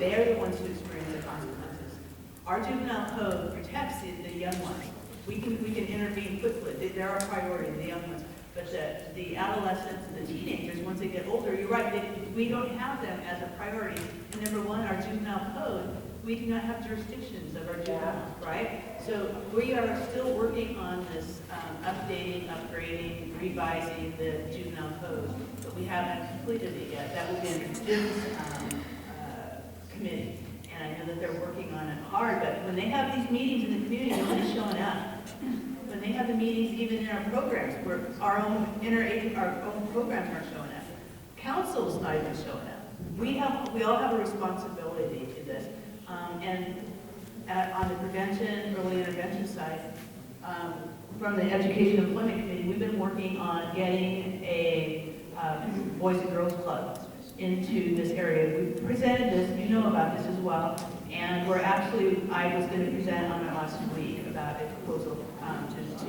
They're the ones who experience the consequences. Our juvenile code protects the young ones. We can intervene quickly. They're our priority, the young ones. But the adolescents and the teenagers, once they get older, you're right, we don't have them as a priority. And number one, our juvenile code, we do not have jurisdictions of our juveniles, right? So we are still working on this updating, upgrading, revising the juvenile code, but we haven't completed it yet. That will be in Jim's committee. And I know that they're working on it hard, but when they have these meetings in the community, nobody's showing up. When they have the meetings, even in our programs, where our own programs aren't showing up. Council's not even showing up. We all have a responsibility to this. On the prevention, early intervention side, from the Education and Employment Committee, we've been working on getting a Boys and Girls Club into this area. We presented this, you know about this as well, and I was going to present on it last week about a proposal to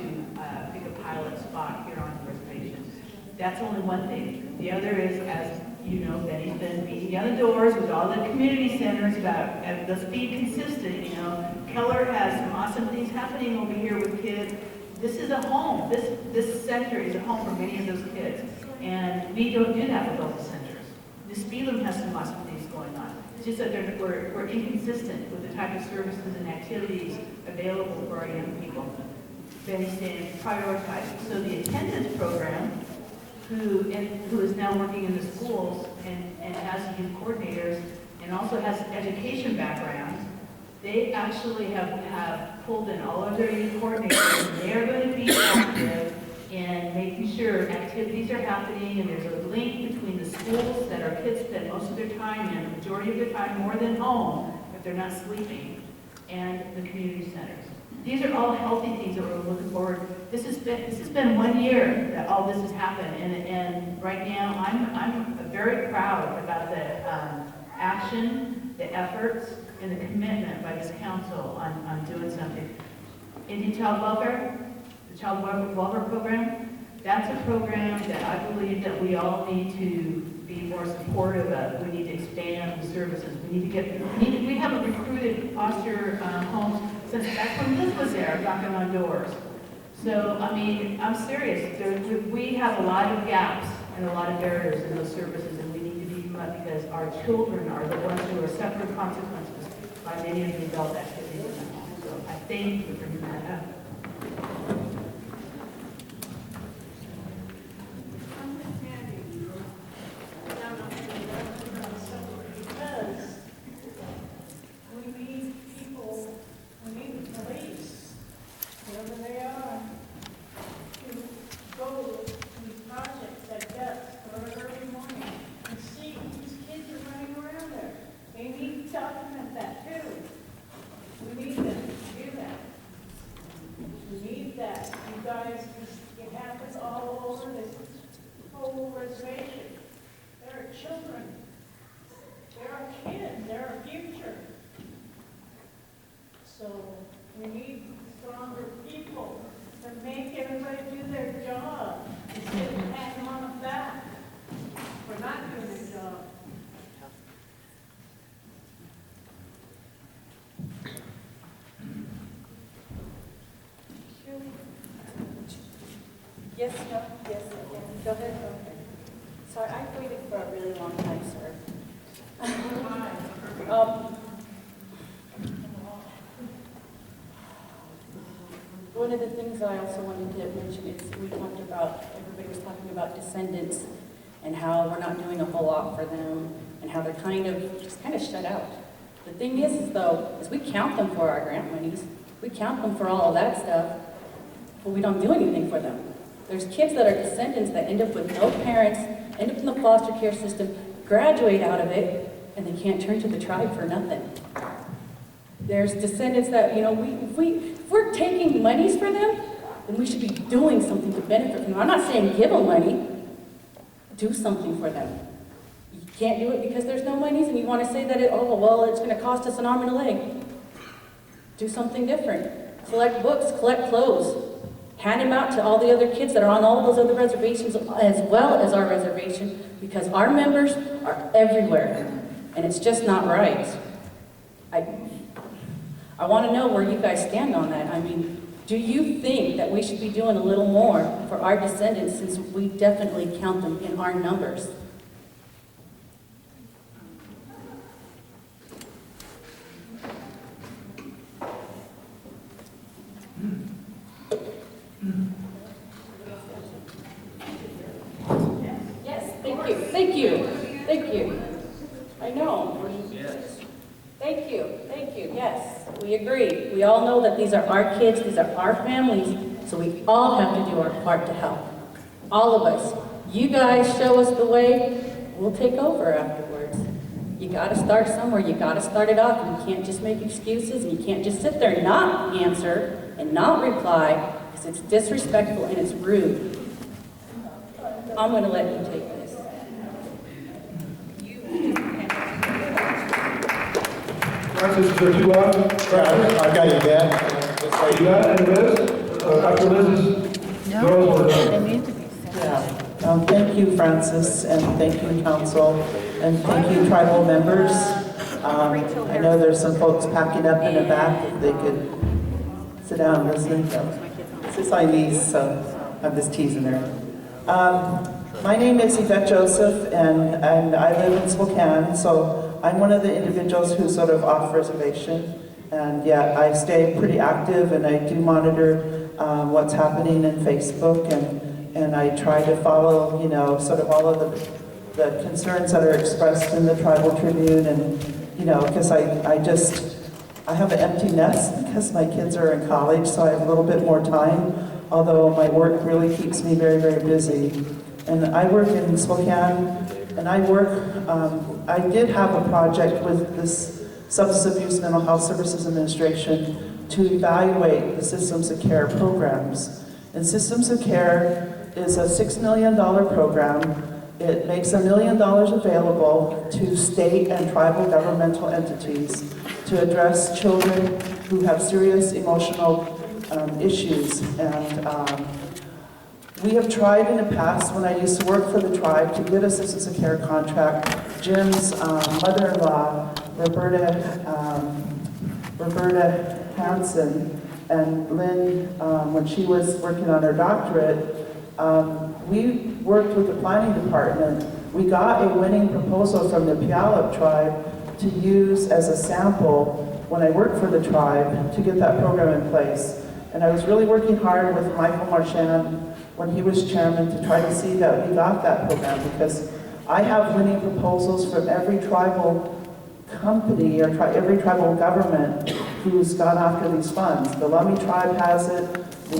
pick a pilot spot here on the reservation. That's only one thing. The other is, as you know, Benny's been beating down the doors with all the community centers about, let's be consistent, you know. Keller has some awesome things happening over here with kids. This is a home. This center is a home for many of those kids. And we don't do that with all the centers. The Spelum has some awesome things going on. It's just that we're inconsistent with the type of services and activities available for our young people. Benny's saying prioritize. So the attendance program, who is now working in the schools and has youth coordinators and also has education backgrounds, they actually have pulled in all of their youth coordinators, and they're going to be active in making sure activities are happening, and there's a link between the schools that our kids spend most of their time in, the majority of their time more than home, if they're not sleeping, and the community centers. These are all healthy things that we're looking forward. This has been 1 year that all this has happened, and right now I'm very proud about the action, the efforts, and the commitment by this council on doing something. Indian Child Welfare, the Child Welfare Program, that's a program that I believe that we all need to be more supportive of. We need to expand the services. We haven't recruited foster homes since back when Liz was there, knocking on doors. So, I mean, I'm serious. We have a lot of gaps and a lot of barriers in those services, and we need to beef them up because our children are the ones who are suffering consequences by many of the adult activities in the home. So I thank you for bringing that up. Yes, no, yes, again. Go ahead. Sorry, I've waited for a really long time, sir. One of the things I also wanted to mention is everybody was talking about descendants and how we're not doing a whole lot for them and how they're kind of shut out. The thing is though, we count them for our grant monies. We count them for all of that stuff, but we don't do anything for them. There's kids that are descendants that end up with no parents, end up in the foster care system, graduate out of it, and they can't turn to the tribe for nothing. There's descendants that, you know, if we're taking monies for them, then we should be doing something to benefit from them. I'm not saying give them money. Do something for them. You can't do it because there's no monies, and you want to say that it's going to cost us an arm and a leg. Do something different. Collect books, collect clothes. Hand them out to all the other kids that are on all those other reservations as well as our reservation, because our members are everywhere. and it's just not right. I want to know where you guys stand on that. I mean, do you think that we should be doing a little more for our descendants since we definitely count them in our numbers? Yes, thank you, thank you, thank you. I know. Thank you, yes, we agree. We all know that these are our kids, these are our families, so we all have to do our part to help. All of us. You guys show us the way, we'll take over afterwards. You gotta start somewhere, you gotta start it off. You can't just make excuses, and you can't just sit there and not answer and not reply, because it's disrespectful and it's rude. I'm gonna let you take this. Francis, is there two on? I got it, Dad. You got it, and Liz? After Liz is girls or done? Thank you, Francis, and thank you, council, and thank you, tribal members. I know there's some folks packing up in the back, if they could sit down and listen. This is my niece, so I'm just teasing her. My name is Yvette Joseph, and I live in Spokane, so I'm one of the individuals who's sort of off reservation, and yet I stay pretty active, and I do monitor what's happening in Facebook, and I try to follow, you know, sort of all of the concerns that are expressed in the Tribal Tribune, and, you know, because I have an empty nest because my kids are in college, so I have a little bit more time, although my work really keeps me very, very busy. And I work in Spokane, and I did have a project with this Substance Abuse Mental Health Services Administration to evaluate the Systems of Care programs. And Systems of Care is a $6 million program. It makes $1 million available to state and tribal governmental entities to address children who have serious emotional issues. And we have tried in the past, when I used to work for the tribe, to get a Systems of Care contract. Jim's mother-in-law, Roberta Hansen, and Lynn, when she was working on her doctorate, we worked with the planning department. We got a winning proposal from the Puyallup tribe to use as a sample when I worked for the tribe to get that program in place. And I was really working hard with Michael Marchand when he was chairman to try to see that we got that program, because I have winning proposals from every tribal company or every tribal government who's gone after these funds. The Lummi tribe has it, the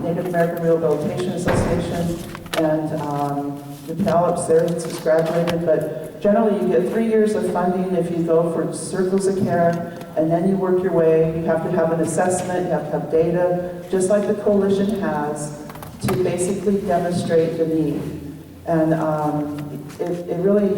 Native American Rehabilitation Association, and the Puyallups, theirs just graduated, but generally you get 3 years of funding if you go for Circles of Care, and then you work your way. You have to have an assessment, you have to have data, just like the coalition has, to basically demonstrate the need. And it really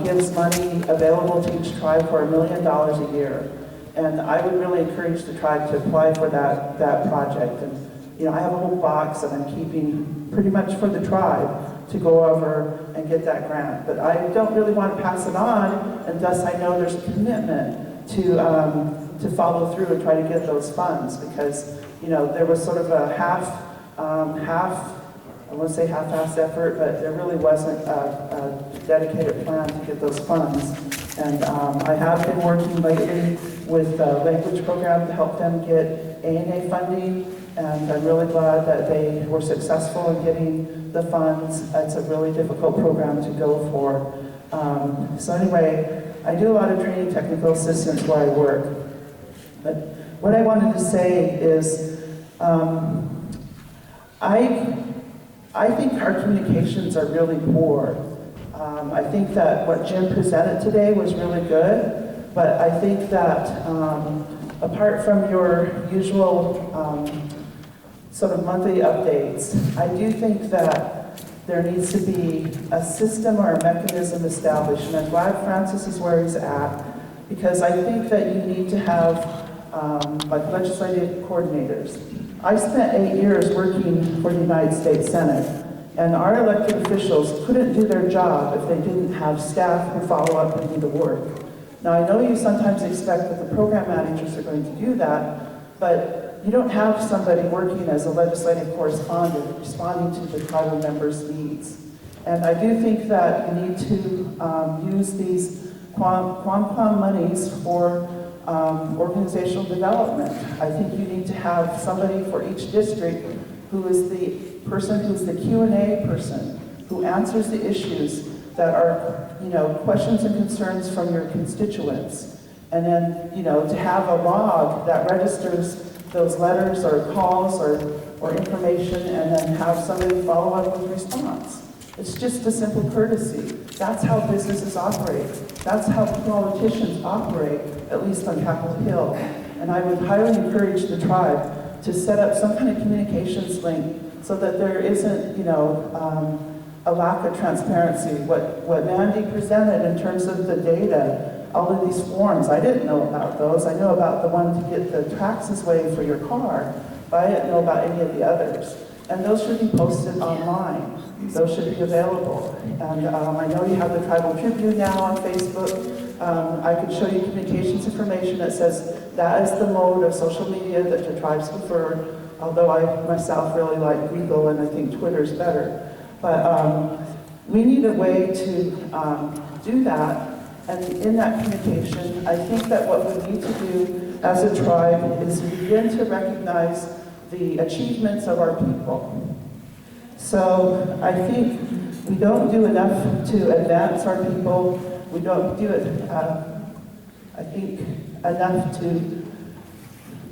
gives money available to each tribe for $1 million a year. And I would really encourage the tribe to apply for that project. And you know, I have a whole box that I'm keeping pretty much for the tribe to go over and get that grant. But I don't really want to pass it on, and thus I know there's a commitment to follow through and try to get those funds, because you know, there was sort of a I won't say half-assed effort, but there really wasn't a dedicated plan to get those funds. And I have been working lately with the language program to help them get A&A funding, and I'm really glad that they were successful in getting the funds. It's a really difficult program to go for. So anyway, I do a lot of training technical assistance where I work. But what I wanted to say is, I think our communications are really poor. I think that what Jim presented today was really good, but I think that apart from your usual sort of monthly updates, I do think that there needs to be a system or a mechanism established, and I'm glad Francis is where he's at, because I think that you need to have like legislative coordinators. I spent 8 years working for the United States Senate, And our elected officials couldn't do their job if they didn't have staff who follow up and do the work. Now, I know you sometimes expect that the program managers are going to do that, but you don't have somebody working as a legislative correspondent responding to the tribal members' needs. And I do think that you need to use these quam monies for organizational development. I think you need to have somebody for each district who is the person who's the Q&A person, who answers the issues that are, questions and concerns from your constituents. And then, to have a log that registers those letters or calls or information, and then have somebody follow up with response. It's just a simple courtesy. That's how businesses operate. That's how politicians operate, at least on Capitol Hill. And I would highly encourage the tribe to set up some kind of communications link so that there isn't, a lack of transparency. What Mandy presented in terms of the data, all of these forms, I didn't know about those. I know about the one to get the taxes waived for your car, but I didn't know about any of the others. And those should be posted online. Those should be available. And I know you have the Tribal Tribune now on Facebook. I could show you communications information that says that is the mode of social media that the tribes prefer, although I myself really like Google and I think Twitter's better. But we need a way to do that. And in that communication, I think that what we need to do as a tribe is begin to recognize the achievements of our people. So I think we don't do enough to advance our people. We don't do it, I think, enough to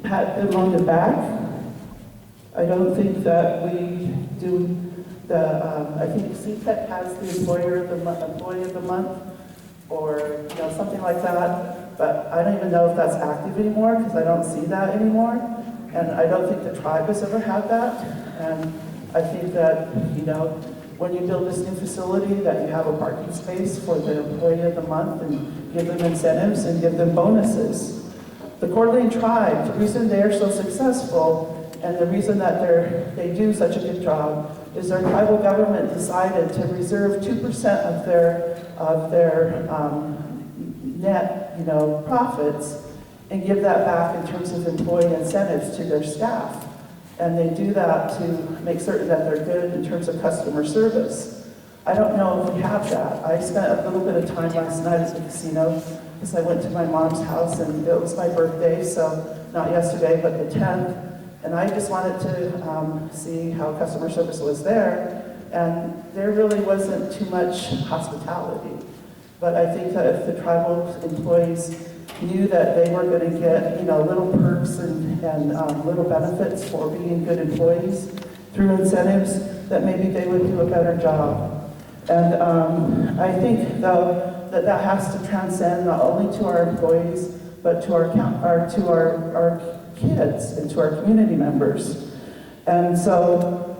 pat them on the back. I don't think that we do I think CPEC has the employee of the month, or something like that. But I don't even know if that's active anymore because I don't see that anymore. And I don't think the tribe has ever had that. And I think that, when you build this new facility, that you have a parking space for the employee of the month and give them incentives and give them bonuses. The Coeur d'Alene tribe, the reason they're so successful and the reason that they do such a good job is their tribal government decided to reserve 2% of their net, profits and give that back in terms of employee incentives to their staff. And they do that to make certain that they're good in terms of customer service. I don't know if we have that. I spent a little bit of time last night at the casino because I went to my mom's house and it was my birthday, so not yesterday, but the 10th. And I just wanted to see how customer service was there. And there really wasn't too much hospitality. But I think that if the tribal employees knew that they were going to get, little perks and little benefits for being good employees through incentives, that maybe they would do a better job. And I think, though, that has to transcend not only to our employees, but to our kids and to our community members. And so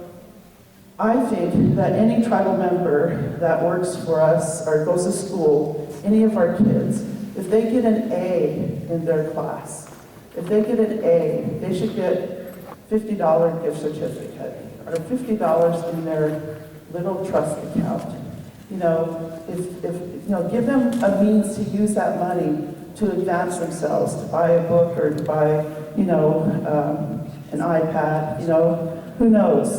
I think that any tribal member that works for us or goes to school, any of our kids, if they get an A in their class, if they get an A, they should get $50 gift certificate or $50 in their little trust account. Give them a means to use that money to advance themselves, to buy a book or to buy, an iPad, who knows?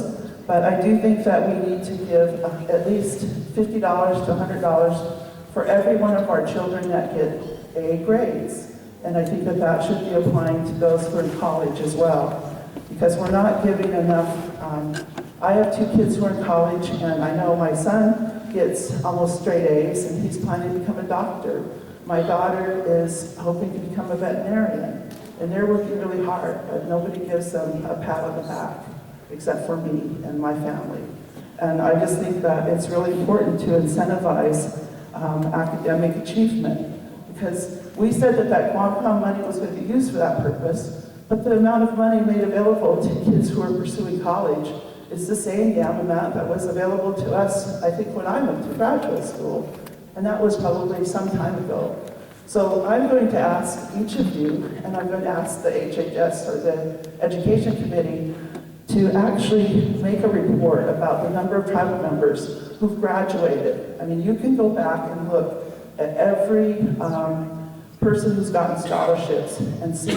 But I do think that we need to give at least $50 to $100 for every one of our children that get A grades. And I think that should be applying to those who are in college as well, because we're not giving enough. I have 2 kids who are in college, and I know my son gets almost straight A's, and he's planning to become a doctor. My daughter is hoping to become a veterinarian, and they're working really hard, but nobody gives them a pat on the back, except for me and my family. And I just think that it's really important to incentivize academic achievement, because we said that quam money was going to be used for that purpose, but the amount of money made available to kids who are pursuing college is the same damn amount that was available to us, I think, when I went to graduate school. And that was probably some time ago. So I'm going to ask each of you, and I'm going to ask the HHS or the Education Committee to actually make a report about the number of tribal members who've graduated. I mean, you can go back and look at every person who's gotten scholarships and see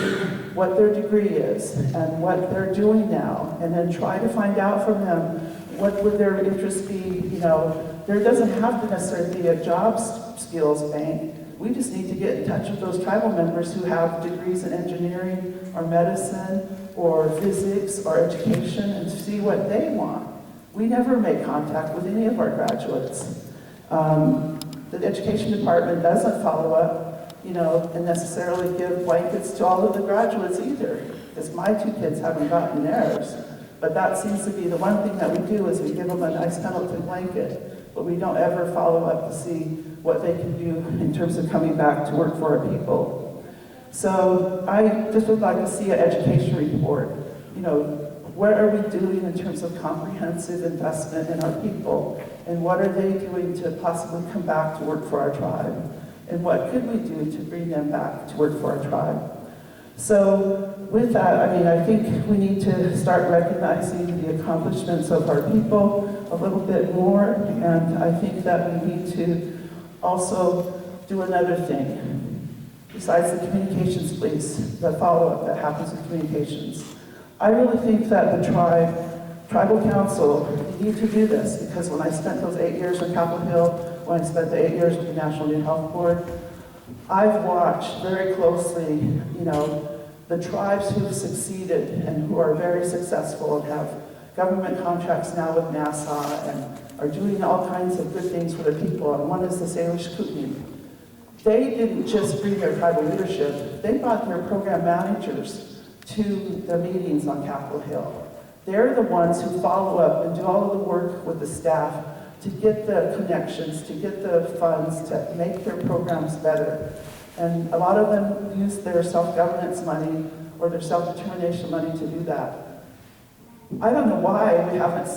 what their degree is and what they're doing now, and then try to find out from them what would their interest be. You know, there doesn't have to necessarily be a job skills bank. We just need to get in touch with those tribal members who have degrees in engineering or medicine or physics or education and see what they want. We never make contact with any of our graduates. The education department doesn't follow up, you know, and necessarily give blankets to all of the graduates either, because my 2 kids haven't gotten theirs. But that seems to be the one thing that we do, is we give them a nice Pendleton blanket, but we don't ever follow up to see what they can do in terms of coming back to work for our people. So I just would like to see an education report. You know, what are we doing in terms of comprehensive investment in our people? And what are they doing to possibly come back to work for our tribe? And what could we do to bring them back to work for our tribe? So with that, I mean, I think we need to start recognizing the accomplishments of our people a little bit more. And I think that we need to also do another thing. Besides the communications police, the follow-up that happens with communications. I really think that the tribal council need to do this, because when I spent those 8 years in Capitol Hill, when I spent the 8 years with the National New Health Board, I've watched very closely, you know, the tribes who've succeeded and who are very successful and have government contracts now with NASA and are doing all kinds of good things for their people. And one is the Salish Kootenai. They didn't just bring their tribal leadership, they brought their program managers to their meetings on Capitol Hill. They're the ones who follow up and do all of the work with the staff to get the connections, to get the funds, to make their programs better. And a lot of them use their self-governance money or their self-determination money to do that. I don't know why we haven't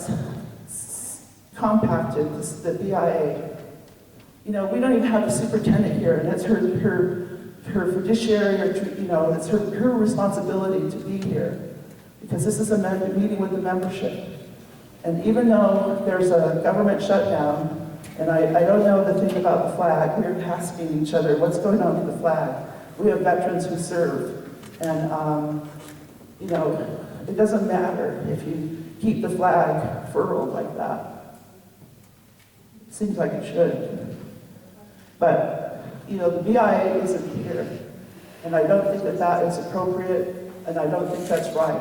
compacted the BIA. You know, we don't even have a superintendent here, and it's her fiduciary, or, you know, it's her responsibility to be here, because this is a meeting with the membership. And even though there's a government shutdown, and I don't know the thing about the flag, we're asking each other, what's going on with the flag? We have veterans who serve, and you know, it doesn't matter if you keep the flag furled like that. Seems like it should. But, you know, the BIA isn't here, and I don't think that that is appropriate, and I don't think that's right.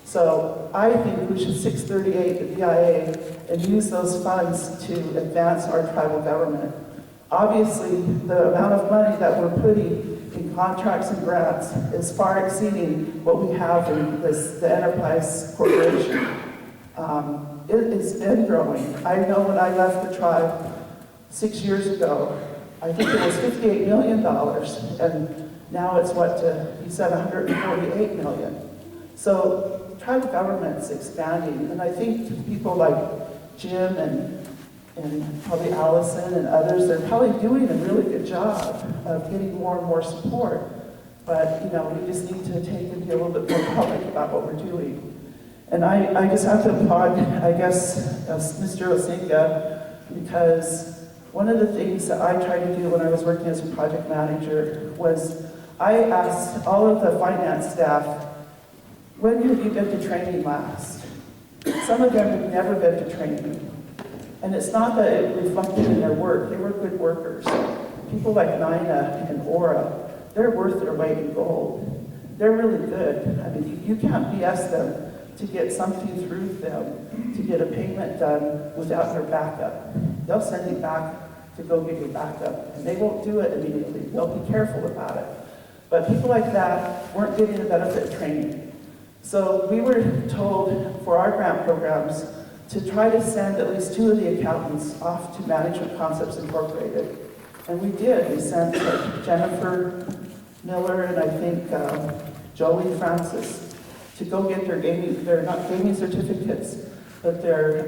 So I think we should 638 the BIA and use those funds to advance our tribal government. Obviously, the amount of money that we're putting in contracts and grants is far exceeding what we have in the Enterprise Corporation. It's been growing. I know when I left the tribe 6 years ago, I think it was $58 million, and now it's what, he said $148 million. So tribal government's expanding, and I think people like Jim and probably Allison and others, they're probably doing a really good job of getting more and more support. But, you know, we just need to take and be a little bit more public about what we're doing. And I just have to applaud, I guess, Mr. Osinga, because one of the things that I tried to do when I was working as a project manager was I asked all of the finance staff, when have you been to training last? Some of them have never been to training. And it's not that it reflected in their work. They were good workers. People like Nina and Aura, they're worth their weight in gold. They're really good. I mean, you can't BS them to get something through them, to get a payment done without their backup. They'll send you back to go get your backup, and they won't do it immediately. They'll be careful about it. But people like that weren't getting the benefit of training. So we were told for our grant programs to try to send at least 2 of the accountants off to Management Concepts Incorporated. And we did. We sent Jennifer Miller and I think Jolie Francis to go get their not gaming certificates, but their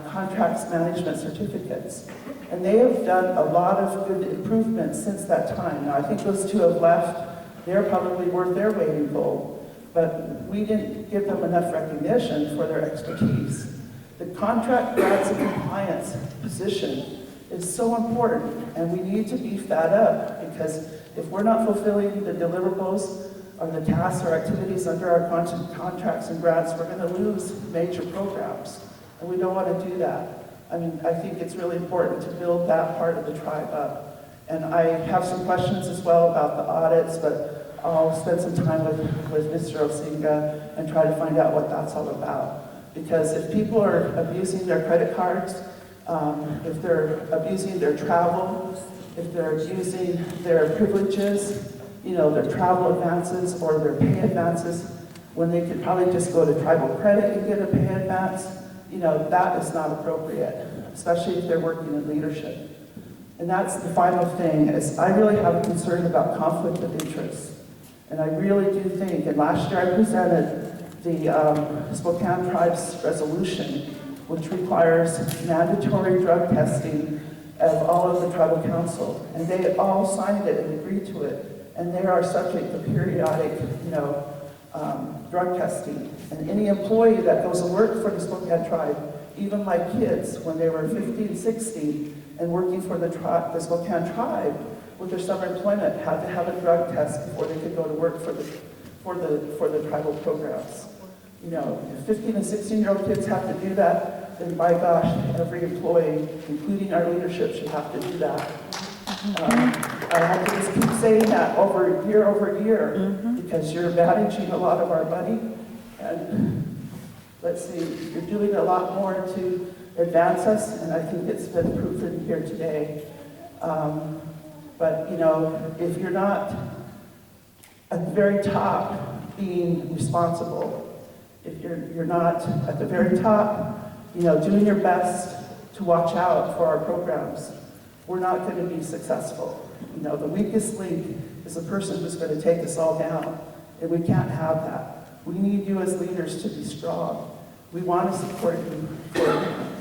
contracts management certificates. And they have done a lot of good improvements since that time. Now, I think those 2 have left. They're probably worth their weight in gold. but we didn't give them enough recognition for their expertise. The contract grants and compliance position is so important, and we need to beef that up, because if we're not fulfilling the deliverables or the tasks or activities under our contracts and grants, we're going to lose major programs, and we don't want to do that. I mean, I think it's really important to build that part of the tribe up. And I have some questions as well about the audits, but I'll spend some time with Mr. Osinga and try to find out what that's all about. Because if people are abusing their credit cards, if they're abusing their travel, if they're abusing their privileges, you know, their travel advances or their pay advances, when they could probably just go to tribal credit and get a pay advance, you know, that is not appropriate, especially if they're working in leadership. And that's the final thing, is I really have a concern about conflict of interest. And I really do think, and last year I presented the Spokane Tribe's resolution, which requires mandatory drug testing of all of the tribal council. And they all signed it and agreed to it. And they are subject to periodic, you know, drug testing. And any employee that goes to work for the Spokane Tribe, even my kids, when they were 15, 16, and working for the Spokane Tribe with their summer employment, had to have a drug test before they could go to work for the tribal programs. You know, if 15 and 16-year-old kids have to do that, then by gosh, every employee, including our leadership, should have to do that. I have to just keep saying that over year, because you're managing a lot of our money, and let's see, you're doing a lot more to advance us, and I think it's been proven here today. But you know, if you're not at the very top being responsible, if you're not at the very top, you know, doing your best to watch out for our programs, we're not going to be successful. You know, the weakest link is the person who's going to take us all down, and we can't have that. We need you as leaders to be strong. We want to support you for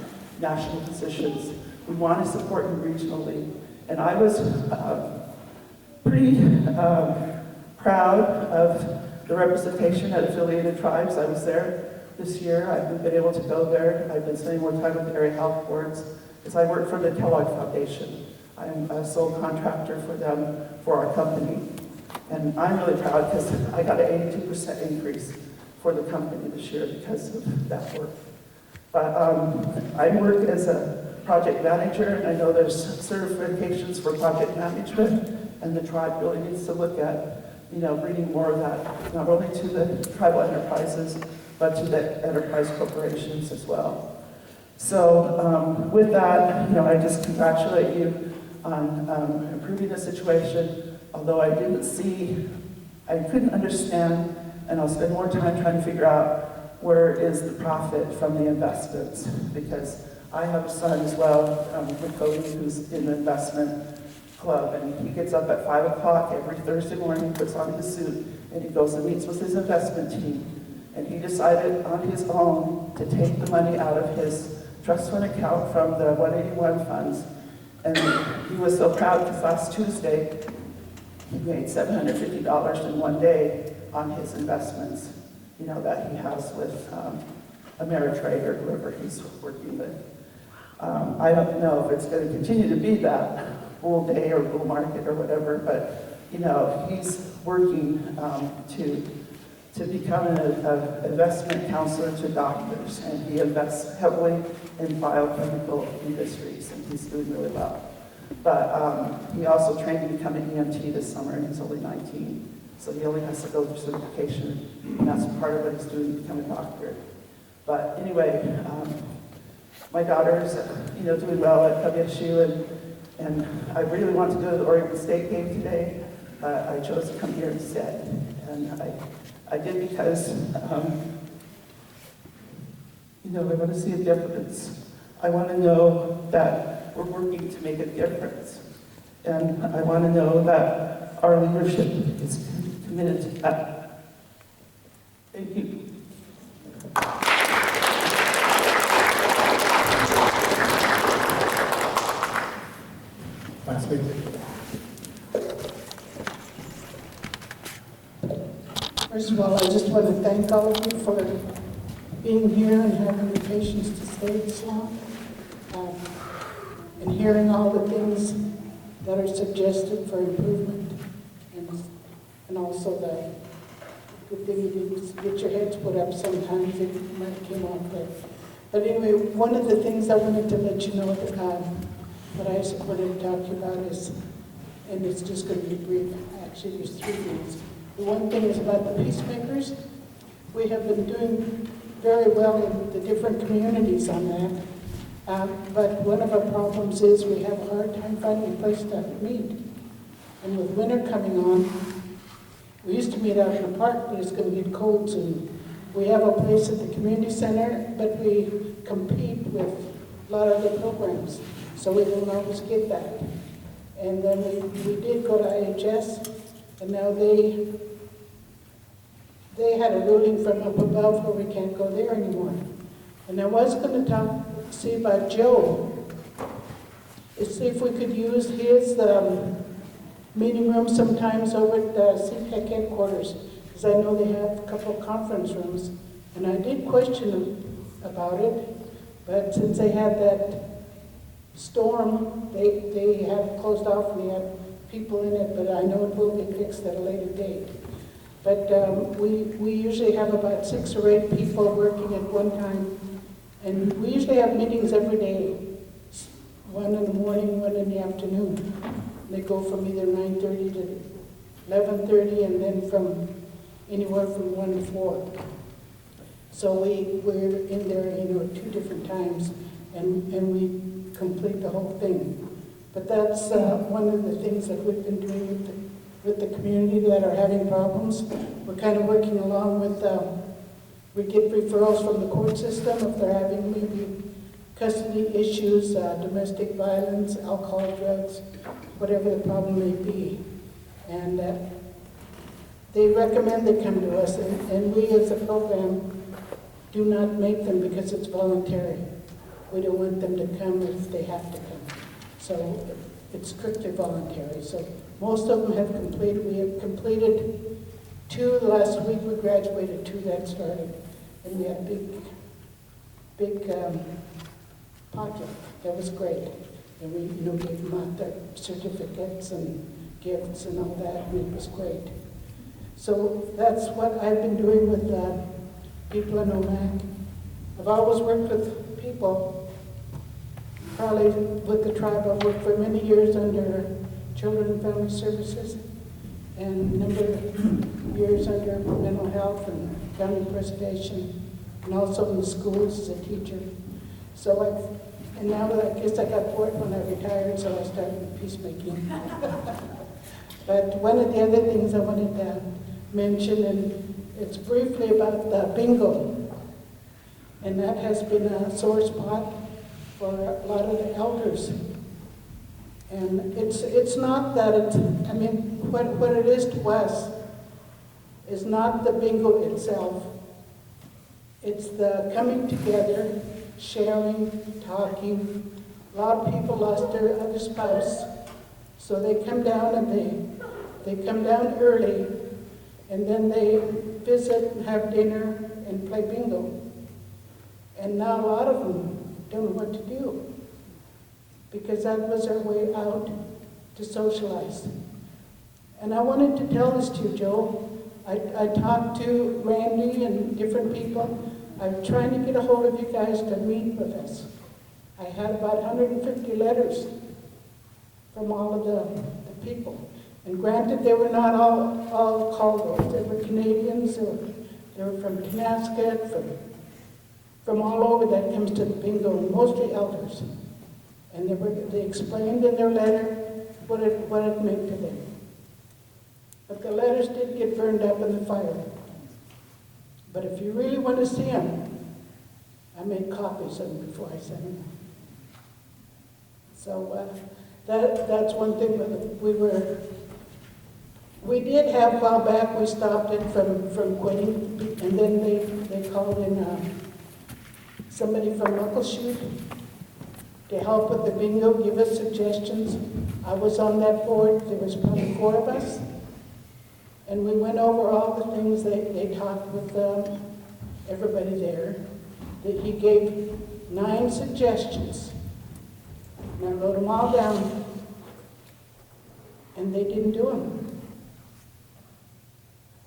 national positions. We want to support you regionally. And I was pretty proud of the representation at Affiliated Tribes. I was there this year. I've been able to go there. I've been spending more time with the area health boards, because I work for the Keller Foundation. I'm a sole contractor for them, for our company. And I'm really proud because I got an 82% increase for the company this year because of that work. But I work as a project manager, and I know there's certifications for project management, and the tribe really needs to look at, you know, bringing more of that, not only to the tribal enterprises, but to the enterprise corporations as well. So with that, you know, I just congratulate you on improving the situation, although I couldn't understand, and I'll spend more time trying to figure out where is the profit from the investments, because I have a son as well, Cody, who's in the investment club, and he gets up at 5 o'clock every Thursday morning, puts on his suit, and he goes and meets with his investment team. And he decided on his own to take the money out of his trust fund account from the 181 funds. And he was so proud because last Tuesday, he made $750 in one day on his investments, you know, that he has with Ameritrade or whoever he's working with. I don't know if it's going to continue to be that bull day or bull market or whatever, but, you know, he's working to become an investment counselor to doctors, and he invests heavily in biochemical industries, and he's doing really well. But he also trained to become an EMT this summer, and he's only 19, so he only has to go through certification, and that's part of what he's doing to become a doctor. But anyway, my daughter's, you know, doing well at WSU, and I really want to go to the Oregon State game today. I chose to come here instead, and I did because, you know, I want to see a difference. I want to know that we're working to make a difference. And I want to know that our leadership is committed to that. Thank you. Last speaker. First of all, I just want to thank all of you for being here and having the patience to stay this long, and hearing all the things that are suggested for improvement, and also the good thing you didn't get your heads put up sometimes, it might have came off there. But anyway, one of the things I wanted to let you know that what I wanted to talk to you about is, and it's just going to be brief, actually there's 3 things. The one thing is about the peacemakers. We have been doing very well in the different communities on that. But one of our problems is we have a hard time finding a place to meet. And with winter coming on, we used to meet out in the park, but it's going to get cold soon. We have a place at the community center, but we compete with a lot of the programs, so we don't always get that. And then we did go to IHS, and now they had a ruling from up above where we can't go there anymore. And I was going to see about Joe, see if we could use his meeting room sometimes over at CPEC headquarters, because I know they have a couple of conference rooms. And I did question them about it, but since they had that storm, they had it closed off and they had people in it, but I know it will be fixed at a later date. But we usually have about 6 or 8 people working at one time, and we usually have meetings every day, 1 in the morning, 1 in the afternoon. They go from either 9:30 to 11:30, and then from anywhere from 1 to 4. So we're in there, 2 different times, and we complete the whole thing. But that's one of the things that we've been doing with the community that are having problems. We're kind of working along with, we get referrals from the court system if they're having maybe custody issues, domestic violence, alcohol, drugs, whatever the problem may be. And they recommend they come to us, and we as a program do not make them because it's voluntary. We don't want them to come if they have to come. So it's strictly voluntary. So most of them have completed. We have completed 2 last week. We graduated 2 that started. And we had a big potluck. That was great. And we gave them out their certificates and gifts and all that, and it was great. So that's what I've been doing with people in OMAC. I've always worked with people, probably with the tribe. I've worked for many years under Children and Family Services, and a number of years under mental health and county preservation, and also in the schools as a teacher. So and now I guess I got bored when I retired, so I started peacemaking. But one of the other things I wanted to mention, and it's briefly about the bingo. And that has been a sore spot for a lot of the elders. And it's not that what it is to us is not the bingo itself. It's the coming together, sharing, talking. A lot of people lost their other spouse, so they come down and they come down early, and then they visit and have dinner and play bingo. And now a lot of them don't know what to do, because that was their way out to socialize. And I wanted to tell this to you, Joe. I talked to Randy and different people. I'm trying to get a hold of you guys to meet with us. I had about 150 letters from all of the people. And granted, they were not all Caldwells. They were Canadians, they were from Tonasket, from all over that comes to the bingo, mostly elders. And they explained in their letter what it meant to them. But the letters did get burned up in the fire. But if you really want to see them, I made copies of them before I sent them. So that's one thing that we did have a while back. We stopped it from quitting, and then they called in somebody from Muckleshoot to help with the bingo, give us suggestions. I was on that board. There was probably 4 of us. And we went over all the things they talked with everybody there. That he gave 9 suggestions. And I wrote them all down. And they didn't do them.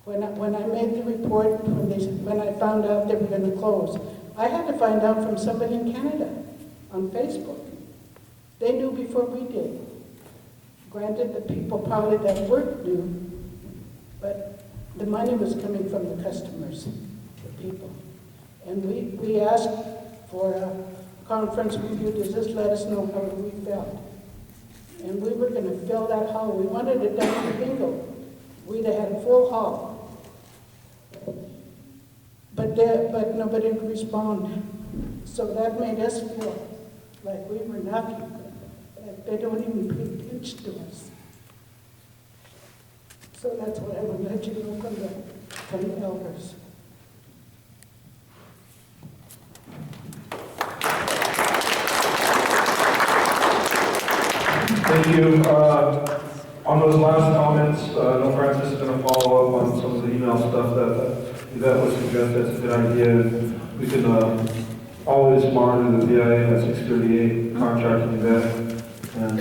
When I made the report, when I found out they were going to close, I had to find out from somebody in Canada on Facebook. They knew before we did. Granted, the people probably that worked knew, but the money was coming from the customers, the people. And we asked for a conference with you to just let us know how we felt. And we were going to fill that hall. We wanted it done for bingo. We'd have had a full hall. But nobody would respond. So that made us feel like we were nothing. Like they don't even pay attention to us. So that's what I would let you know from the elders. Thank you. On those last comments, I know Francis is going to follow up on some of the email stuff that Yvette would suggest. That's a good idea. We can always monitor the VIA at 638, contracting Yvette. And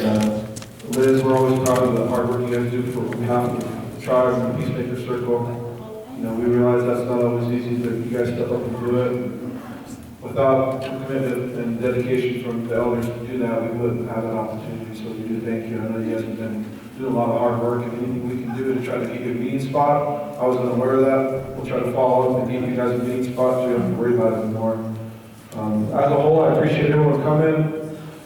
Liz, we're always proud of the hard work you guys do for behalf of the tribe and the Peacemaker Circle. You know, we realize that's not always easy, but you guys step up and do it. Without the commitment and dedication from the elders to do that, we wouldn't have that opportunity. So we do thank you. I know you guys have been doing a lot of hard work, and anything we can do to try to get you a meeting spot. I was unaware of that. We'll try to follow up and give you guys a meeting spot so you don't have to worry about it anymore. As a whole, I appreciate everyone coming.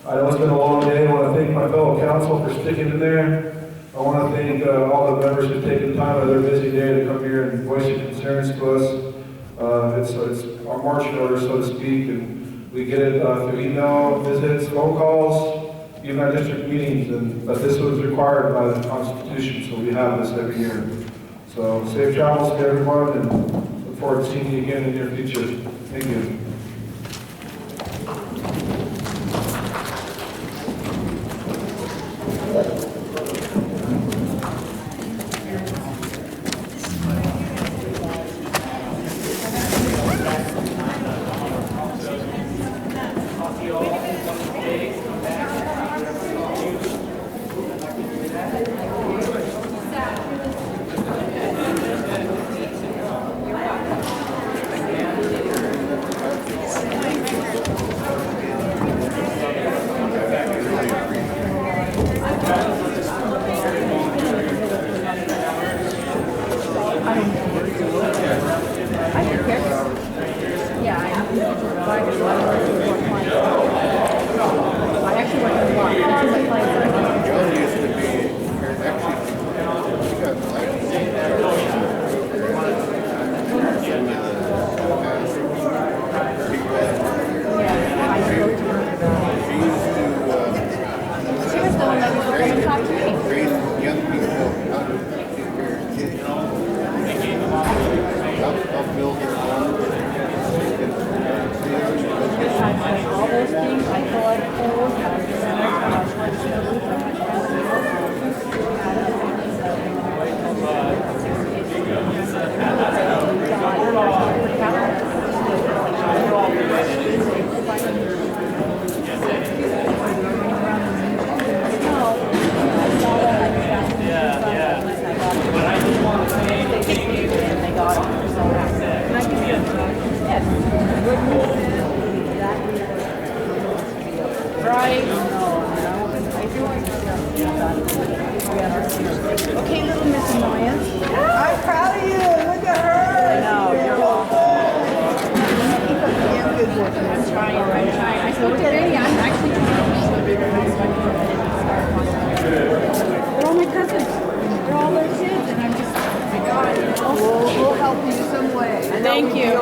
I know it's been a long day. I want to thank my fellow council for sticking in there. I want to thank all the members who've taken time out of their busy day to come here and voice your concerns to us. It's our marching order, so to speak, and we get it through email, visits, phone calls, even our district meetings, but this was required by the Constitution, so we have this every year. So safe travels to everyone, and look forward to seeing you again in the near future. Thank you. Thank you.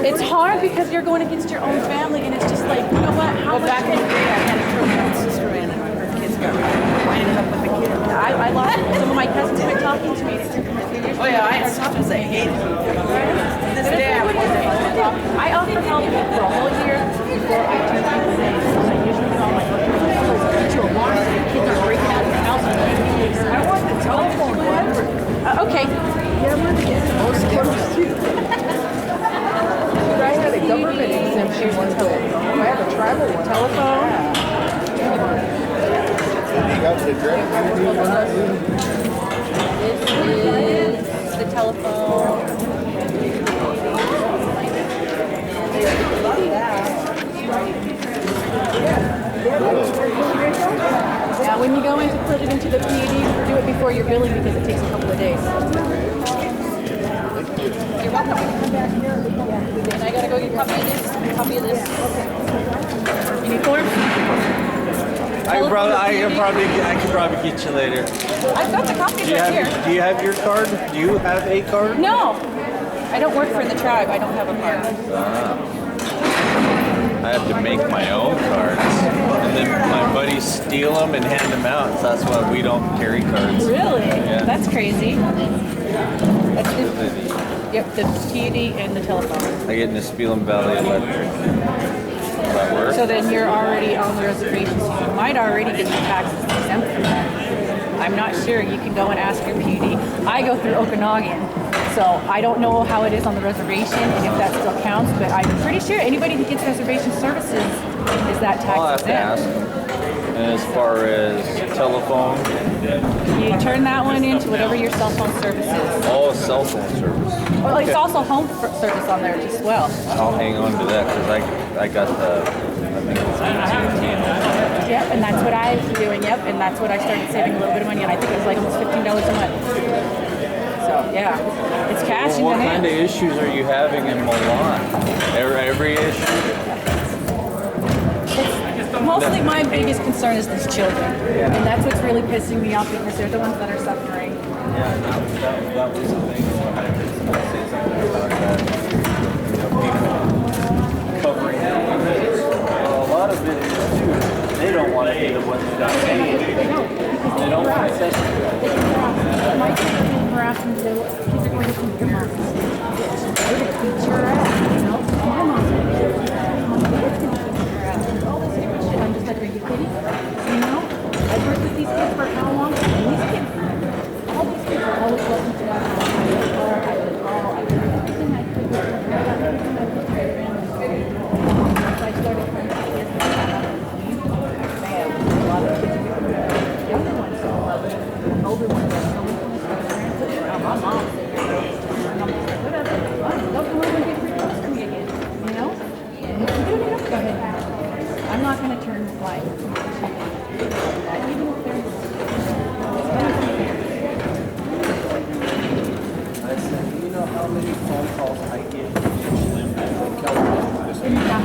It's hard because you're going against your own family, and it's just like, you know what? How much back in the day, I had a girlfriend sister in, and her kids got married. I ended up with a kid. I lost some of my cousins by talking to me. And it took them a few years. Oh yeah, I had sisters I hated. This day I often tell people for a whole year before I turn 50 days. I usually call my husband. To a bar, the kids are breaking out of the house. I want the telephone. Here's the telephone. I have a tribal one. Telephone. You got the direct This is the telephone. Now, when you go in to put it into the PED, do it before your billing because it takes a couple of days. You're welcome. And I gotta go get a copy of this. Copy of this. You need forms? I could probably get you later. I've got the copies right here. Do you have your card? Do you have a card? No, I don't work for the tribe. I don't have a card. I have to make my own cards, and then my buddies steal them and hand them out. So that's why we don't carry cards. Really? Yeah. That's crazy. That's the, yep, the PED and the telephone. I get Nispelem Valley Electric. Does that work? So then you're already on the reservation, so you might already get your taxes exempt from that. I'm not sure. You can go and ask your PED. I go through Okanagan, so I don't know how it is on the reservation and if that still counts, but I'm pretty sure anybody who gets reservation services is that tax I'll have to exempt. ask them. And as far as telephone, You turn that one into whatever your cell phone service is. all cell phone service. Well, it's Okay. also home service on there as well. I'll hang on to that because I got the, I think it's AT&T. Yep, and that's what I'm doing, yep, and that's what I started saving a little bit of money, and I think it was like almost $15 a month. So, yeah, it's cash in What the kind of hand. issues are you having in Milan? Every issue? Mostly my biggest concern is these children, and that's what's really pissing me off because they're the ones that are suffering. Yeah, that was the thing. I heard somebody say something about that. You know, people covering their windows. Well, a lot of it is too. They don't want to be the ones that don't pay anything. They don't want to test it. My kids are being harassed and kids are going to beat your mom. They're going to beat your ass, you know? My mom's going to beat your ass. Mom's going to beat your ass. All this different shit. I'm just like, are you kidding? You know? I've worked with these kids for how long? And these kids, all these kids are always welcome to that. I did everything I could. So I started trying to get them out of the team. Man, a lot of kids, younger ones don't love it. Older ones are so my mom said, whatever, don't come over and get free clothes for me again, you know? And if you do it, go ahead. I'm not going to turn the light. Even if they're I said, you know how many phone calls I get from Keller? No, this is not.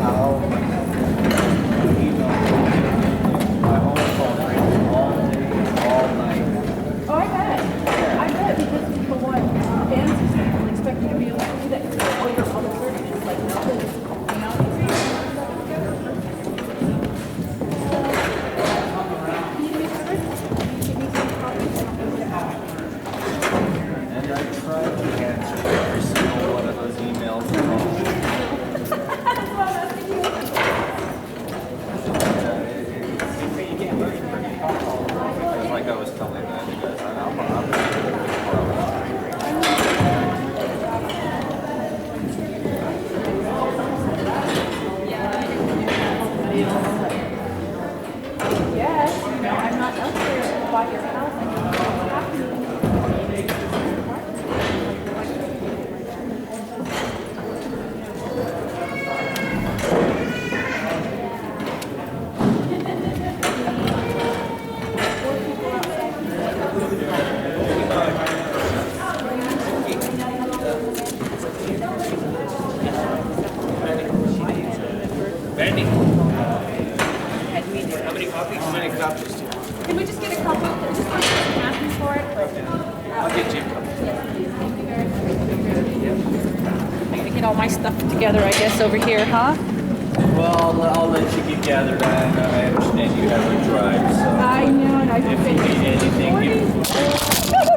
How my home phone rings all day, all night. Oh, I bet. I bet because people want fancy stuff and expect you to be able to do that. Oh, you're all the services like nothing. You know? And I tried to answer every single one of those emails. Like I was telling that, you guys, Yes, you know, I'm not up there to buy your house. I know what's happening. Mandy, how many copies? How many copies do you want? Can we just get a couple? Just asking for it. I'll get you a couple. I gotta get all my stuff together, I guess, over here, huh? well, I'll let you get gathered. I understand you have a drive, so I know, and I've if you been need anything, you